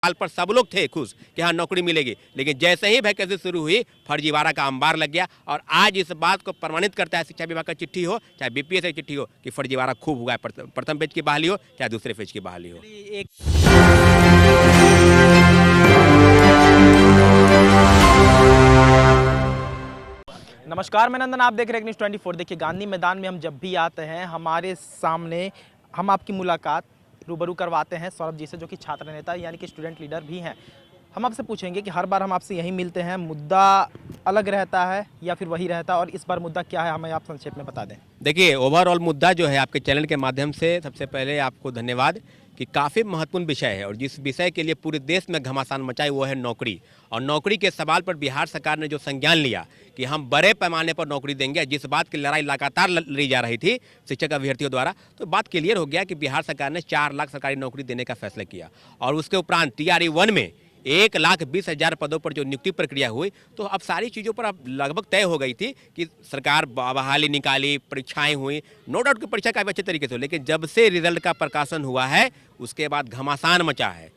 साल पर सब लोग थे खुश कि हाँ नौकरी मिलेगी, लेकिन जैसे ही वैकेंसी शुरू हुई फर्जीवाड़ा का अंबार लग गया। और आज इस बात को प्रमाणित करता है शिक्षा विभाग का चिट्ठी हो चाहे बीपीएस की चिट्ठी हो कि फर्जीवाड़ा खूब हुआ है। प्रथम फेज की बहाली हो चाहे दूसरे फेज की बहाली हो। नमस्कार, मैं नंदन, आप देख रहे हैं न्यूज़ 24। देखिए, गांधी मैदान में हम जब भी आते हैं हमारे सामने हम आपकी मुलाकात रूबरू करवाते हैं सौरभ जी से, जो कि छात्र नेता यानी कि स्टूडेंट लीडर भी हैं। हम आपसे पूछेंगे कि हर बार हम आपसे यही मिलते हैं, मुद्दा अलग रहता है या फिर वही रहता है, और इस बार मुद्दा क्या है हमें आप संक्षेप में बता दें। देखिए, ओवरऑल मुद्दा जो है आपके चैनल के माध्यम से सबसे पहले आपको धन्यवाद कि काफ़ी महत्वपूर्ण विषय है और जिस विषय के लिए पूरे देश में घमासान मचाई वो है नौकरी। और नौकरी के सवाल पर बिहार सरकार ने जो संज्ञान लिया कि हम बड़े पैमाने पर नौकरी देंगे, जिस बात की लड़ाई लगातार लड़ी जा रही थी शिक्षक अभ्यर्थियों द्वारा, तो बात क्लियर हो गया कि बिहार सरकार ने 4 लाख सरकारी नौकरी देने का फैसला किया। और उसके उपरांत TRE-1 में 1,20,000 पदों पर जो नियुक्ति प्रक्रिया हुई, तो अब सारी चीज़ों पर अब लगभग तय हो गई थी कि सरकार बहाली निकाली, परीक्षाएं हुई, नो डाउट कि परीक्षा काफ़ी अच्छे तरीके से हो, लेकिन जब से रिजल्ट का प्रकाशन हुआ है उसके बाद घमासान मचा है।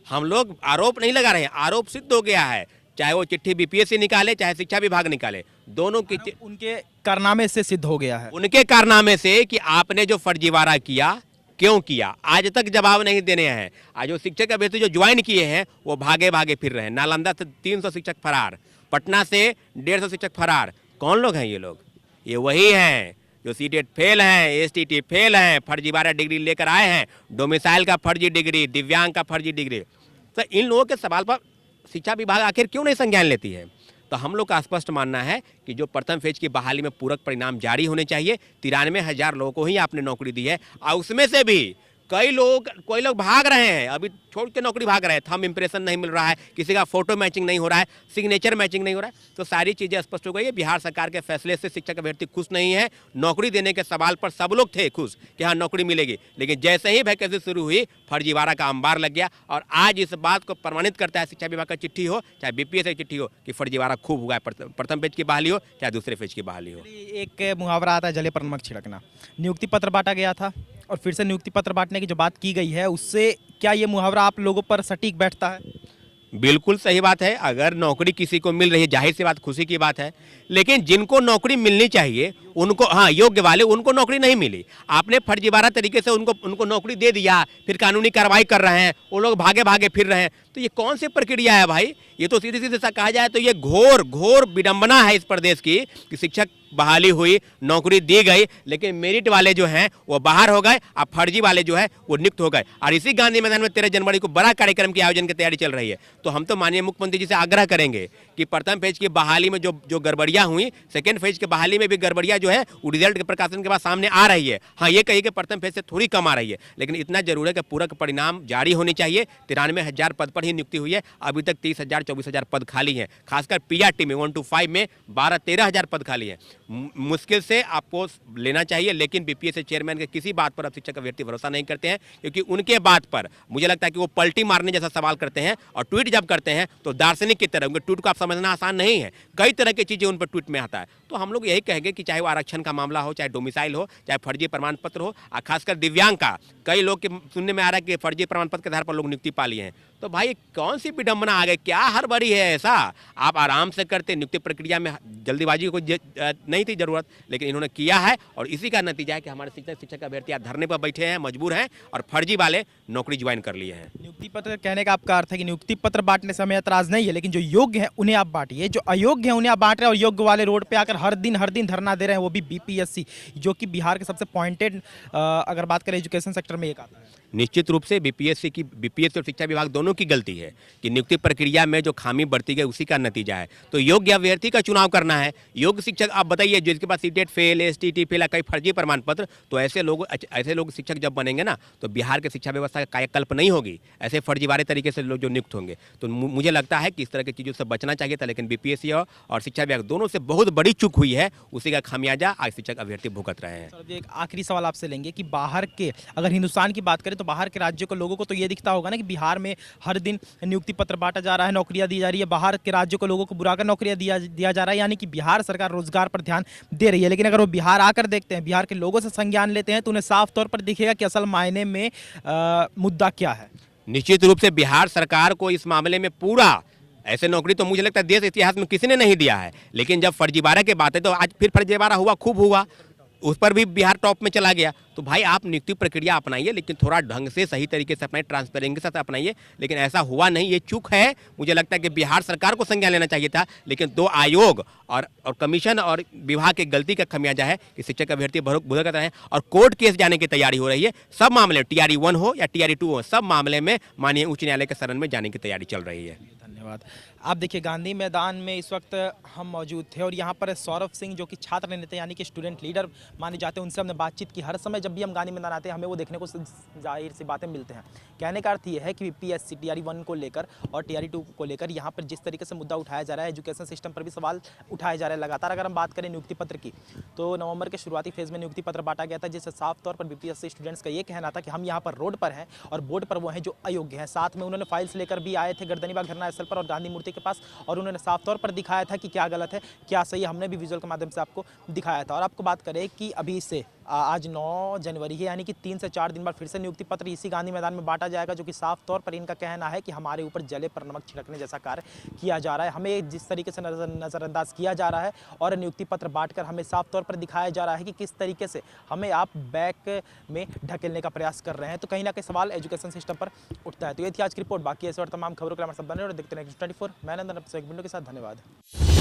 हम लोग आरोप नहीं लगा रहे हैं, आरोप सिद्ध हो गया है। चाहे वो चिट्ठी BPSC निकाले चाहे शिक्षा विभाग निकाले, दोनों की उनके कारनामे से सिद्ध हो गया है, उनके कारनामे से कि आपने जो फर्जीवाड़ा किया क्यों किया, आज तक जवाब नहीं देने हैं। आज जो शिक्षक अभ्यर्थी जो ज्वाइन किए हैं वो भागे भागे फिर रहे हैं। नालंदा से 300 शिक्षक फरार, पटना से 150 शिक्षक फरार। कौन लोग हैं ये लोग? ये वही हैं जो सीटेट फेल हैं, STT फेल हैं, फर्जीवाड़ा डिग्री लेकर आए हैं, डोमिसाइल का फर्जी डिग्री, दिव्यांग का फर्जी डिग्री। तो इन लोगों के सवाल पर शिक्षा विभाग आखिर क्यों नहीं संज्ञान लेती है? तो हम लोग का स्पष्ट मानना है कि जो प्रथम फेज की बहाली में पूरक परिणाम जारी होने चाहिए। 93,000 लोगों को ही आपने नौकरी दी है और उसमें से भी कोई लोग भाग रहे हैं, अभी छोड़ के नौकरी भाग रहे हैं। थंब इंप्रेशन नहीं मिल रहा है, किसी का फोटो मैचिंग नहीं हो रहा है, सिग्नेचर मैचिंग नहीं हो रहा है, तो सारी चीज़ें स्पष्ट हो गई है। बिहार सरकार के फैसले से शिक्षक अभ्यर्थी खुश नहीं है। नौकरी देने के सवाल पर सब लोग थे खुश कि हाँ नौकरी मिलेगी, लेकिन जैसे ही वैकेंसी शुरू हुई फर्जीवाड़ा का अंबार लग गया। और आज इस बात को प्रमाणित करता है शिक्षा विभाग का चिट्ठी हो चाहे BPSC की चिट्ठी हो कि फर्जीवाड़ा खूब हुआ है। प्रथम फेज की बहाली हो चाहे दूसरे फेज की बहाली हो। एक मुहावरा आता है, जले पर नमक छिड़कना। नियुक्ति पत्र बांटा गया था और फिर से नियुक्ति पत्र बांटने की जो बात की गई है, उससे क्या ये मुहावरा आप लोगों पर सटीक बैठता है? बिल्कुल सही बात है। अगर नौकरी किसी को मिल रही है, जाहिर सी बात खुशी की बात है, लेकिन जिनको नौकरी मिलनी चाहिए उनको, हाँ योग्य वाले, उनको नौकरी नहीं मिली। आपने फर्जीवाड़ा तरीके से उनको नौकरी दे दिया, फिर कानूनी कार्रवाई कर रहे हैं, वो लोग भागे भागे फिर रहे हैं, तो ये कौन सी प्रक्रिया है भाई? ये तो सीधे सीधे सा कहा जाए तो ये घोर विडंबना है इस प्रदेश की कि शिक्षक बहाली हुई, नौकरी दी गई, लेकिन मेरिट वाले जो हैं वो बाहर हो गए और फर्जी वाले जो है वो नियुक्त हो गए। और इसी गांधी मैदान में 13 जनवरी को बड़ा कार्यक्रम के आयोजन की तैयारी चल रही है। तो हम तो माननीय मुख्यमंत्री जी से आग्रह करेंगे कि प्रथम फेज की बहाली में जो गड़बड़ियां हुई, सेकेंड फेज की बहाली में भी गड़बड़ियां जो है वो रिजल्ट के प्रकाशन के बाद सामने आ रही है। हाँ, ये कहिए कि प्रथम फेज से थोड़ी कम आ रही है, लेकिन इतना जरूर है कि पूरक परिणाम जारी होनी चाहिए। 93,000 पद पर ही नियुक्ति हुई है, अभी तक 30,000 24,000 पद खाली हैं। खासकर PRT में 1 to 5 में 12-13,000 पद खाली हैं। मुश्किल से आपको लेना चाहिए, लेकिन BPSC चेयरमैन के किसी बात पर अब शिक्षक अभ्यर्थी भरोसा नहीं करते हैं, क्योंकि उनके बात पर मुझे लगता है कि वो पलटी मारने जैसा सवाल करते हैं। और ट्वीट जब करते हैं तो दार्शनिक की तरह, उनके ट्वीट को आप समझना आसान नहीं है, कई तरह की चीज़ें उन पर ट्वीट में आता है। तो हम लोग यही कहेंगे कि चाहे वो आरक्षण का मामला हो, चाहे डोमिसाइल हो, चाहे फर्जी प्रमाण पत्र हो, और खासकर दिव्यांग का, कई लोग के सुनने में आ रहा है कि फर्जी प्रमाण पत्र के आधार पर लोग नियुक्ति पा लिए हैं। तो भाई कौन सी विडंबना आ गई? क्या हड़बड़ी है ऐसा? आप आराम से करते, नियुक्ति प्रक्रिया में जल्दीबाजी को नहीं थी जरूरत, लेकिन इन्होंने किया है और इसी का नतीजा है कि हमारे शिक्षक अभ्यर्थी आज धरने पर बैठे हैं, मजबूर हैं, और फर्जी वाले नौकरी ज्वाइन कर लिए हैं। नियुक्ति पत्र कहने का आपका अर्थ है कि नियुक्ति पत्र बांटने से हमें एतराज नहीं है, लेकिन जो योग्य है उन्हें आप बांटिए, जो अयोग्य है उन्हें आप बांट रहे हैं, और योग्य वाले रोड पे आकर हर दिन धरना दे रहे हैं, वो भी BPSC, जो कि बिहार के सबसे पॉइंटेड, अगर बात करें एजुकेशन सेक्टर में, एक आता है। निश्चित रूप से BPSC और शिक्षा विभाग दोनों की गलती है कि नियुक्ति प्रक्रिया में जो खामी बढ़ती गई उसी का नतीजा है। तो योग्य अभ्यर्थी का चुनाव करना है, योग्य शिक्षक। आप बताइए, जिसके पास सीटेट फेल, STT फेल, कई फर्जी प्रमाण पत्र, तो ऐसे लोग शिक्षक जब बनेंगे ना, तो बिहार के शिक्षा व्यवस्था का कायाकल्प नहीं होगी। ऐसे फर्जीवाड़े तरीके से लोग जो नियुक्त होंगे, तो मुझे लगता है कि इस तरह की चीज़ों से बचना चाहिए था। लेकिन BPSC और शिक्षा विभाग दोनों से बहुत बड़ी चूक हुई है, उसी का खामियाजा आज शिक्षक अभ्यर्थी भुगत रहे हैं। एक आखिरी सवाल आपसे लेंगे कि बाहर के, अगर हिंदुस्तान की बात करें तो बाहर के राज्यों के लोगों को तो ये दिखता होगा ना कि बिहार में हर दिन नियुक्ति पत्र बांटा जा रहा है, नौकरियां दी जा रही है, बाहर के राज्यों के लोगों को बुलाकर नौकरियां दिया जा रहा है, यानी कि बिहार सरकार रोजगार पर ध्यान दे रही है। लेकिन अगर वो बिहार आकर देखते हैं, बिहार के लोगों से संज्ञान लेते हैं, तो उन्हें साफ तौर पर दिखेगा कि असल मायने में मुद्दा क्या है। निश्चित रूप से बिहार सरकार को इस मामले में पूरा, ऐसे नौकरी तो मुझे लगता है देश इतिहास में किसी ने नहीं दिया है, लेकिन जब फर्जीवाड़ा की बात है तो आज फिर फर्जीवाड़ा हुआ, खूब हुआ, उस पर भी बिहार टॉप में चला गया। तो भाई आप नियुक्ति प्रक्रिया अपनाइए, लेकिन थोड़ा ढंग से सही तरीके से अपनाइए, ट्रांसपेरेंसी के साथ अपनाइए, लेकिन ऐसा हुआ नहीं, ये चूक है। मुझे लगता है कि बिहार सरकार को संज्ञान लेना चाहिए था, लेकिन दो आयोग और कमीशन और विभाग की गलती का खमियाजा है कि शिक्षक अभ्यर्थी भुगत रहे हैं और कोर्ट केस जाने की तैयारी हो रही है। सब मामले TRE 1 हो या TRE 2 हो, सब मामले में माननीय उच्च न्यायालय के शरण में जाने की तैयारी चल रही है। धन्यवाद। आप देखिए गांधी मैदान में इस वक्त हम मौजूद थे और यहाँ पर सौरभ सिंह जो कि छात्र नेता यानी कि स्टूडेंट लीडर माने जाते हैं, उनसे हमने बातचीत की। हर समय जब भी हम गांधी मैदान आते हैं हमें वो देखने को जाहिर सी बातें मिलते हैं। कहने का अर्थ ये है कि PSC TRE 1 को लेकर और TRE 2 को लेकर यहाँ पर जिस तरीके से मुद्दा उठाया जा रहा है, एजुकेशन सिस्टम पर भी सवाल उठाए जा रहे हैं लगातार। अगर हम बात करें नियुक्ति पत्र की, तो नवंबर के शुरुआती फेज में नियुक्ति पत्र बांटा गया था, जिससे साफ तौर पर BPSC स्टूडेंट्स का ये कहना था कि हम यहाँ पर रोड पर हैं और बोर्ड पर वो हैं जो अयोग्य हैं। साथ में उन्होंने फाइल्स लेकर भी आए थे गर्दनीबाग धरना स्थल पर और गांधी मूर्ति के पास, और उन्होंने साफ तौर पर दिखाया था कि क्या गलत है क्या सही है। हमने भी विजुअल के माध्यम से आपको दिखाया था। और आपको बात करें कि अभी से आज 9 जनवरी है, यानी कि 3 से 4 दिन बाद फिर से नियुक्ति पत्र इसी गांधी मैदान में बांटा जाएगा, जो कि साफ तौर पर इनका कहना है कि हमारे ऊपर जले पर नमक छिड़कने जैसा कार्य किया जा रहा है। हमें जिस तरीके से नज़रअंदाज किया जा रहा है और नियुक्ति पत्र बांटकर हमें साफ तौर पर दिखाया जा रहा है कि किस तरीके से हमें आप बैक में ढकेलने का प्रयास कर रहे हैं। तो कहीं ना कहीं सवाल एजुकेशन सिस्टम पर उठता है। तो ये थी आज की रिपोर्ट। बाकी ऐसे और तमाम खबरों के लिए हमारे साथ बने और देखते रहें News 24। मैं नंदन, आपसे एक वीडियो के साथ। धन्यवाद।